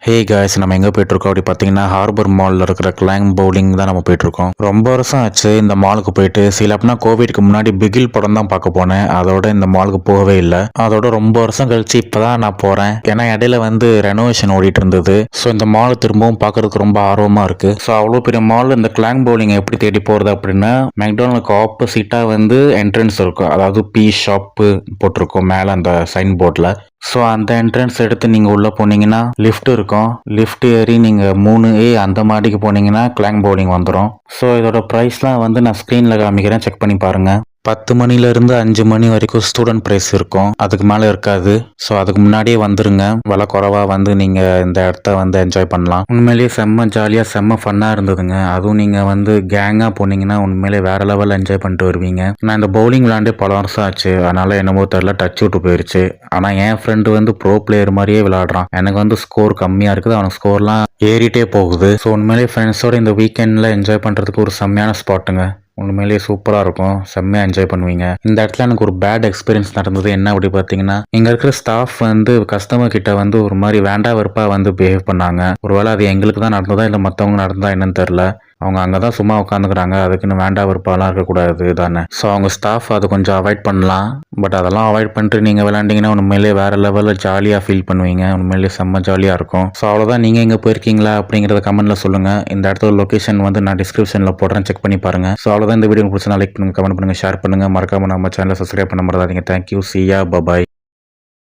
Hey guys, நம்ம எங்கே போயிட்டுருக்கோம் அப்படி பார்த்தீங்கன்னா ஹார்பர் மாலில் இருக்கிற கிளாங் பவுலிங் தான் நம்ம போயிட்டுருக்கோம். ரொம்ப வருஷம் ஆச்சு இந்த மாலுக்கு போயிட்டு. சில அப்படின்னா கோவிட்க்கு முன்னாடி பிகில் படம் தான் பார்க்க போனேன். அதோட இந்த மாலுக்கு போகவே இல்லை. அதோட ரொம்ப வருஷம் கழிச்சு இப்போ தான் நான் போகிறேன். ஏன்னா இடையில வந்து ரெனோவேஷன் ஓடிட்டு இருந்தது. ஸோ இந்த மால் திரும்பவும் பார்க்கறதுக்கு ரொம்ப ஆர்வமாக இருக்குது. ஸோ அவ்வளோ பெரிய மால் இந்த கிளாங் பவுலிங் எப்படி தேடி போகிறது அப்படின்னா, மெக்டானலுக்கு ஆப்போசிட்டாக வந்து என்ட்ரன்ஸ் இருக்கும். அதாவது பி ஷாப்பு போட்டிருக்கோம் மேலே அந்த சைன் போர்டில். ஸோ அந்த என்ட்ரன்ஸ் எடுத்து நீங்கள் உள்ளே போனீங்கன்னா லிஃப்ட் இருக்கும். லிஃப்ட் ஏறி நீங்கள் 3A அந்த மாடிக்கு போனீங்கன்னா கிளாங் பவுலிங் வந்துடும். ஸோ இதோட ப்ரைஸ்லாம் வந்து நான் ஸ்க்ரீனில் காமிக்கிறேன், செக் பண்ணி பாருங்கள். 10 மணிலேருந்து 5 மணி வரைக்கும் ஸ்டூடெண்ட் ப்ரைஸ் இருக்கும். அதுக்கு மேலே இருக்காது. ஸோ அதுக்கு முன்னாடியே வந்துருங்க. விலை குறைவாக வந்து நீங்கள் இந்த இடத்த வந்து என்ஜாய் பண்ணலாம். உண்மையிலேயே செம்ம ஜாலியாக செம்ம ஃபன்னாக இருந்ததுங்க. அதுவும் நீங்கள் வந்து கேங்காக போனீங்கன்னா உண்மையிலே வேறு லெவலில் என்ஜாய் பண்ணிட்டு வருவீங்க. நான் இந்த பவுலிங் விளாண்டே பல வருஷம் ஆச்சு. அதனால் என்னமோ தெரில டச் விட்டு போயிடுச்சு. ஆனால் என் ஃப்ரெண்டு வந்து ப்ரோ பிளேயர் மாதிரியே விளாடுறான். எனக்கு வந்து ஸ்கோர் கம்மியாக இருக்குது, அவனுக்கு ஸ்கோர்லாம் ஏறிட்டே போகுது. ஸோ உண்மையிலேயே ஃப்ரெண்ட்ஸோட இந்த வீக்கெண்டில் என்ஜாய் பண்ணுறதுக்கு ஒரு செம்மையான ஸ்பாட்டுங்க. உண்மையிலேயே சூப்பராக இருக்கும், செம்மையாக என்ஜாய் பண்ணுவீங்க. இந்த இடத்துல எனக்கு ஒரு பேட் எக்ஸ்பீரியன்ஸ் நடந்தது. என்ன அப்படி பார்த்தீங்கன்னா, இங்கே இருக்கிற ஸ்டாஃப் வந்து கஸ்டமர் கிட்ட வந்து ஒரு மாதிரி வேண்டா வெறுப்பாக வந்து பிஹேவ் பண்ணாங்க. ஒருவேளை அது எங்களுக்கு தான் நடந்ததா இல்லை மற்றவங்க நடந்ததா என்னன்னு தெரில. அவங்க அங்கே தான் சும்மா உட்காந்துக்கிறாங்க, அதுக்குன்னு வேண்டா வெறுப்பாலாம் இருக்கக்கூடாது தானே. ஸோ அவங்க ஸ்டாஃப் அதை கொஞ்சம் அவாய்ட் பண்ணலாம். பட் அதெல்லாம் அவாய்ட் பண்ணிட்டு நீங்கள் விளாண்டிங்கன்னா உண்மையிலேயே வேறு லெவலில் ஜாலியாக ஃபீல் பண்ணுவீங்க. உண்மையிலேயே செம்ம ஜாலியாக இருக்கும். ஸோ அவ்வளோதான். நீங்கள் எங்கே போயிருக்கீங்களா அப்படிங்கிறத கமெண்ட்டில் சொல்லுங்கள். இந்த இடத்துல லொக்கேஷன் வந்து நான் டிஸ்கிரிப்ஷனில் போடுறேன், செக் பண்ணி பாருங்கள். ஸோ அவ்வளோதான். இந்த வீடியோ பிடிச்சா லைக் பண்ணுங்கள், கமெண்ட் பண்ணுங்கள், ஷேர் பண்ணுங்கள். மறக்காமல் நம்ம சேனலை சப்ஸ்கிரைப் பண்ண மறந்துடாதீங்க. தேங்க்யூ. சி யா, பபாய்.